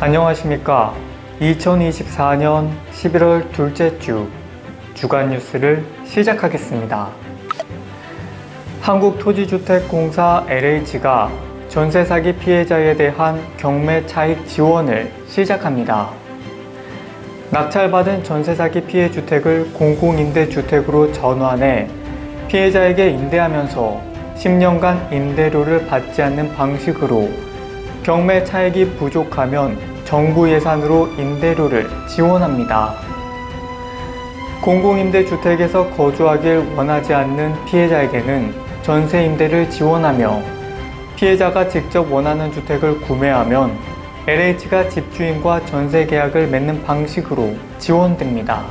안녕하십니까. 2024년 11월 둘째 주 주간 뉴스를 시작하겠습니다. 한국토지주택공사 LH가 전세 사기 피해자에 대한 경매 차익 지원을 시작합니다. 낙찰받은 전세 사기 피해 주택을 공공임대주택으로 전환해 피해자에게 임대하면서 10년간 임대료를 받지 않는 방식으로 경매 차익이 부족하면 정부 예산으로 임대료를 지원합니다. 공공임대주택에서 거주하길 원하지 않는 피해자에게는 전세 임대를 지원하며 피해자가 직접 원하는 주택을 구매하면 LH가 집주인과 전세 계약을 맺는 방식으로 지원됩니다.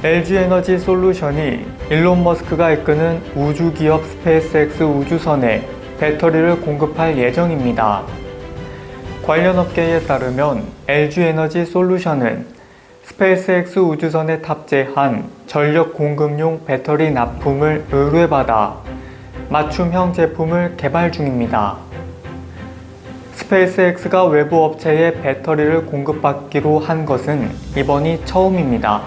LG에너지 솔루션이 일론 머스크가 이끄는 우주기업 스페이스X 우주선에 배터리를 공급할 예정입니다. 관련 업계에 따르면 LG에너지 솔루션은 스페이스X 우주선에 탑재한 전력 공급용 배터리 납품을 의뢰받아 맞춤형 제품을 개발 중입니다. 스페이스X가 외부 업체에 배터리를 공급받기로 한 것은 이번이 처음입니다.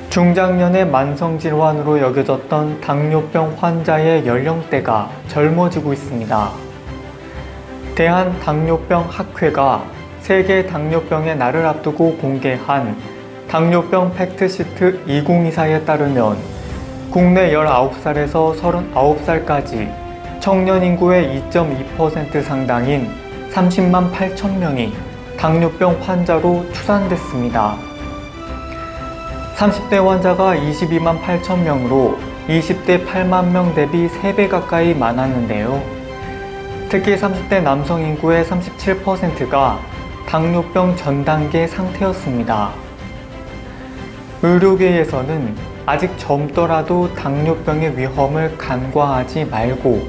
중장년의 만성질환으로 여겨졌던 당뇨병 환자의 연령대가 젊어지고 있습니다. 대한당뇨병학회가 세계 당뇨병의 날을 앞두고 공개한 당뇨병 팩트시트 2024에 따르면 국내 19살에서 39살까지 청년 인구의 2.2% 상당인 30만 8천 명이 당뇨병 환자로 추산됐습니다. 30대 환자가 22만 8천 명으로 20대 8만 명 대비 3배 가까이 많았는데요. 특히 30대 남성 인구의 37%가 당뇨병 전 단계 상태였습니다. 의료계에서는 아직 젊더라도 당뇨병의 위험을 간과하지 말고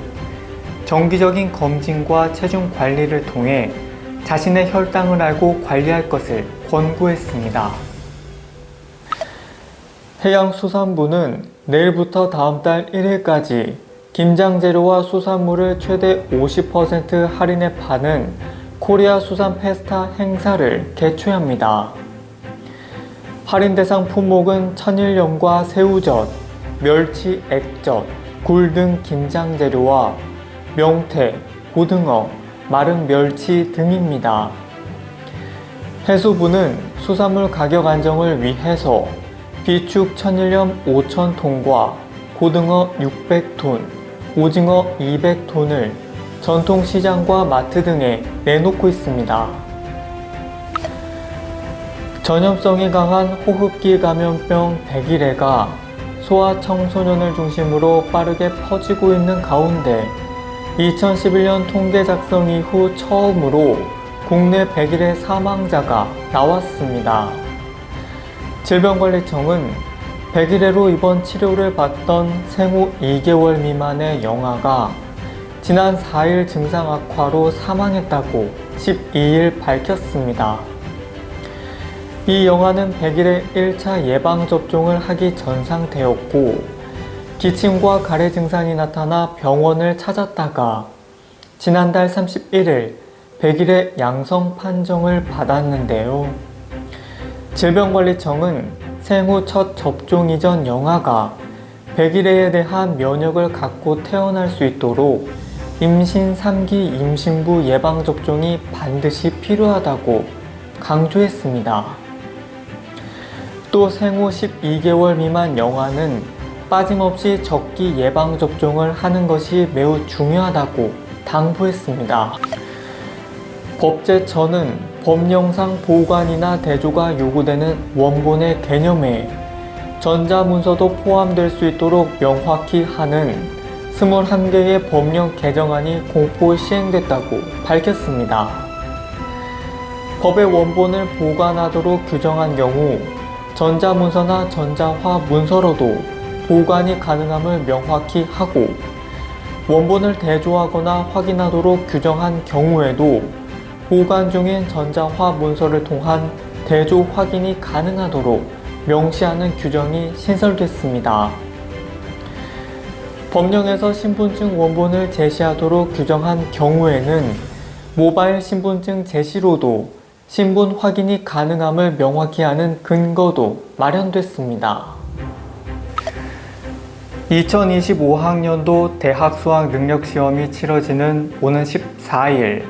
정기적인 검진과 체중 관리를 통해 자신의 혈당을 알고 관리할 것을 권고했습니다. 해양수산부는 내일부터 다음 달 1일까지 김장재료와 수산물을 최대 50% 할인해 파는 코리아 수산 페스타 행사를 개최합니다. 할인 대상 품목은 천일염과 새우젓, 멸치 액젓, 굴 등 김장재료와 명태, 고등어, 마른 멸치 등입니다. 해수부는 수산물 가격 안정을 위해서 비축 천일염 5,000톤과 고등어 600톤, 오징어 200톤을 전통시장과 마트 등에 내놓고 있습니다. 전염성이 강한 호흡기 감염병 백일해가 소아청소년을 중심으로 빠르게 퍼지고 있는 가운데 2011년 통계 작성 이후 처음으로 국내 백일해 사망자가 나왔습니다. 질병관리청은 백일해로 입원 치료를 받던 생후 2개월 미만의 영아가 지난 4일 증상 악화로 사망했다고 12일 밝혔습니다. 이 영아는 백일해 1차 예방접종을 하기 전 상태였고 기침과 가래 증상이 나타나 병원을 찾았다가 지난달 31일 백일해 양성 판정을 받았는데요. 질병관리청은 생후 첫 접종 이전 영아가 백일해에 대한 면역을 갖고 태어날 수 있도록 임신 3기 임신부 예방접종이 반드시 필요하다고 강조했습니다. 또 생후 12개월 미만 영아는 빠짐없이 적기 예방접종을 하는 것이 매우 중요하다고 당부했습니다. 법제처는 법령상 보관이나 대조가 요구되는 원본의 개념에 전자문서도 포함될 수 있도록 명확히 하는 21개의 법령 개정안이 공포 시행됐다고 밝혔습니다. 법의 원본을 보관하도록 규정한 경우 전자문서나 전자화 문서로도 보관이 가능함을 명확히 하고 원본을 대조하거나 확인하도록 규정한 경우에도 보관 중인 전자화 문서를 통한 대조 확인이 가능하도록 명시하는 규정이 신설됐습니다. 법령에서 신분증 원본을 제시하도록 규정한 경우에는 모바일 신분증 제시로도 신분 확인이 가능함을 명확히 하는 근거도 마련됐습니다. 2025학년도 대학 수학 능력 시험이 치러지는 오는 14일,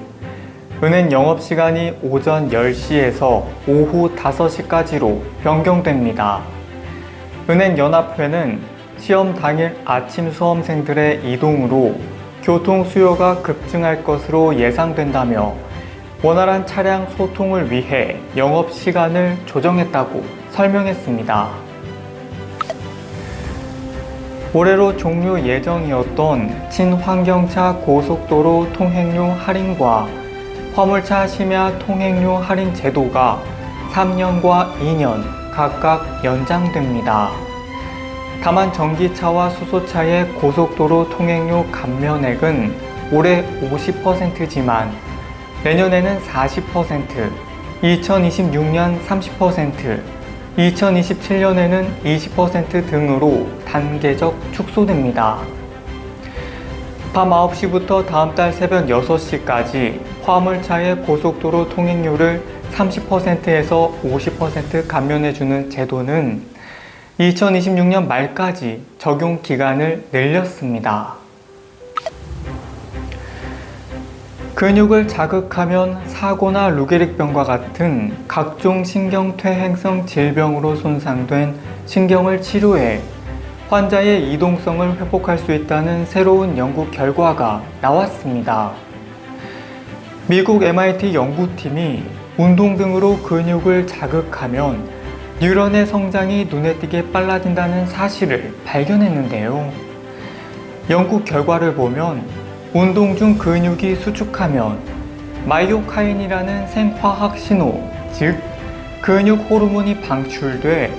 은행 영업시간이 오전 10시에서 오후 5시까지로 변경됩니다. 은행연합회는 시험 당일 아침 수험생들의 이동으로 교통 수요가 급증할 것으로 예상된다며 원활한 차량 소통을 위해 영업시간을 조정했다고 설명했습니다. 올해로 종료 예정이었던 친환경차 고속도로 통행료 할인과 화물차 심야 통행료 할인 제도가 3년과 2년 각각 연장됩니다. 다만 전기차와 수소차의 고속도로 통행료 감면액은 올해 50%지만 내년에는 40%, 2026년 30%, 2027년에는 20% 등으로 단계적 축소됩니다. 밤 9시부터 다음 달 새벽 6시까지 화물차의 고속도로 통행료를 30%에서 50% 감면해주는 제도는 2026년 말까지 적용 기간을 늘렸습니다. 근육을 자극하면 사고나 루게릭병과 같은 각종 신경퇴행성 질병으로 손상된 신경을 치료해 환자의 이동성을 회복할 수 있다는 새로운 연구 결과가 나왔습니다. 미국 MIT 연구팀이 운동 등으로 근육을 자극하면 뉴런의 성장이 눈에 띄게 빨라진다는 사실을 발견했는데요. 연구 결과를 보면 운동 중 근육이 수축하면 마이오카인이라는 생화학 신호, 즉 근육 호르몬이 방출돼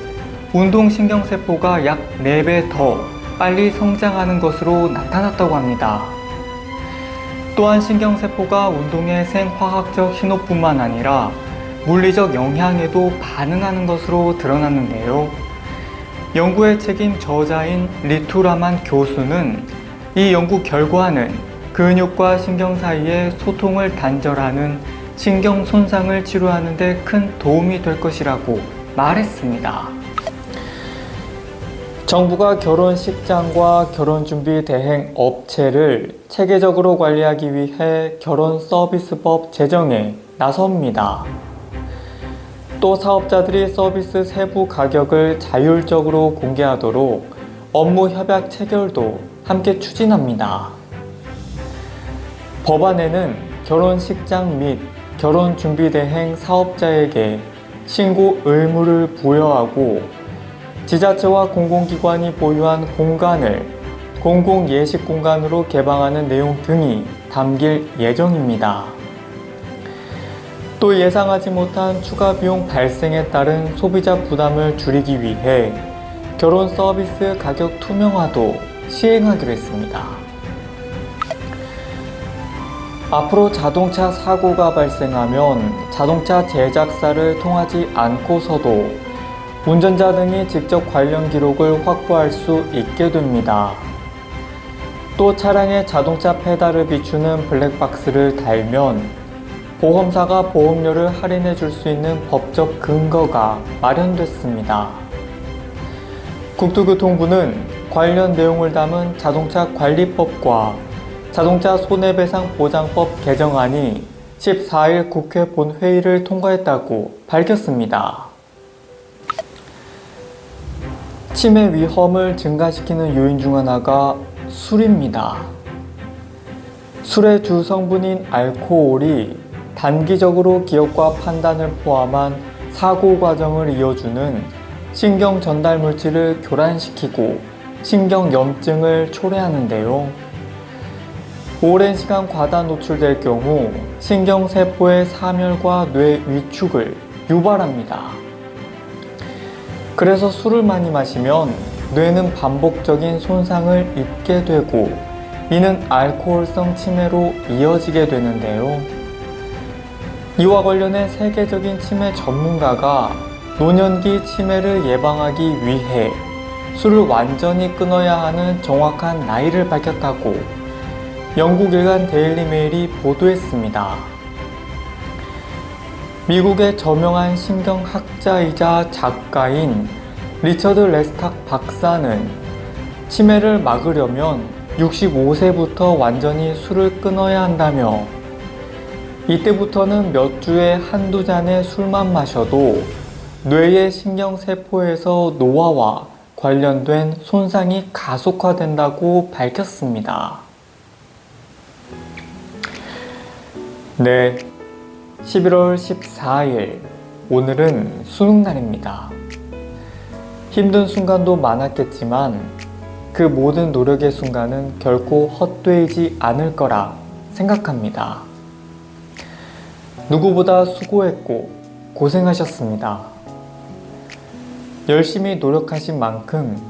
운동신경세포가 약 4배 더 빨리 성장하는 것으로 나타났다고 합니다. 또한 신경세포가 운동의 생화학적 신호뿐만 아니라 물리적 영향에도 반응하는 것으로 드러났는데요. 연구의 책임 저자인 리투라만 교수는 이 연구 결과는 근육과 신경 사이의 소통을 단절하는 신경 손상을 치료하는 데 큰 도움이 될 것이라고 말했습니다. 정부가 결혼식장과 결혼준비 대행 업체를 체계적으로 관리하기 위해 결혼서비스법 제정에 나섭니다. 또 사업자들이 서비스 세부 가격을 자율적으로 공개하도록 업무 협약 체결도 함께 추진합니다. 법안에는 결혼식장 및 결혼준비대행 사업자에게 신고 의무를 부여하고 지자체와 공공기관이 보유한 공간을 공공예식공간으로 개방하는 내용 등이 담길 예정입니다. 또 예상하지 못한 추가 비용 발생에 따른 소비자 부담을 줄이기 위해 결혼 서비스 가격 투명화도 시행하기로 했습니다. 앞으로 자동차 사고가 발생하면 자동차 제작사를 통하지 않고서도 운전자 등이 직접 관련 기록을 확보할 수 있게 됩니다. 또 차량에 자동차 페달을 비추는 블랙박스를 달면 보험사가 보험료를 할인해 줄 수 있는 법적 근거가 마련됐습니다. 국토교통부는 관련 내용을 담은 자동차 관리법과 자동차 손해배상보장법 개정안이 14일 국회 본회의를 통과했다고 밝혔습니다. 치매 위험을 증가시키는 요인 중 하나가 술입니다. 술의 주 성분인 알코올이 단기적으로 기억과 판단을 포함한 사고 과정을 이어주는 신경 전달 물질을 교란시키고 신경염증을 초래하는데요. 오랜 시간 과다 노출될 경우 신경세포의 사멸과 뇌 위축을 유발합니다. 그래서 술을 많이 마시면 뇌는 반복적인 손상을 입게 되고 이는 알코올성 치매로 이어지게 되는데요. 이와 관련해 세계적인 치매 전문가가 노년기 치매를 예방하기 위해 술을 완전히 끊어야 하는 정확한 나이를 밝혔다고 영국 일간 데일리 메일이 보도했습니다. 미국의 저명한 신경학자이자 작가인 리처드 레스탁 박사는 치매를 막으려면 65세부터 완전히 술을 끊어야 한다며 이때부터는 몇 주에 한두 잔의 술만 마셔도 뇌의 신경세포에서 노화와 관련된 손상이 가속화된다고 밝혔습니다. 네, 11월 14일, 오늘은 수능날입니다. 힘든 순간도 많았겠지만 그 모든 노력의 순간은 결코 헛되지 않을 거라 생각합니다. 누구보다 수고했고 고생하셨습니다. 열심히 노력하신 만큼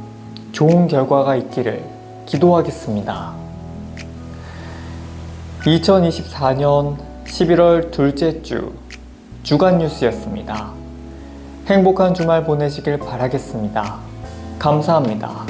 좋은 결과가 있기를 기도하겠습니다. 2024년 11월 둘째 주 주간 뉴스였습니다. 행복한 주말 보내시길 바라겠습니다. 감사합니다.